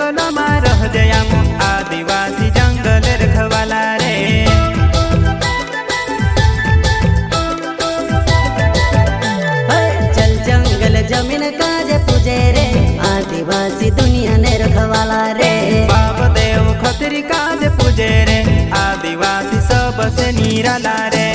जंगल में रह जयाम आदिवासी जंगल रखवाला रे। चल जंगल जमीन काजे पूजे रे आदिवासी दुनिया ने रखवाला रे। बाप देव खतरी काज पूजे रे आदिवासी सबसे निराला रे।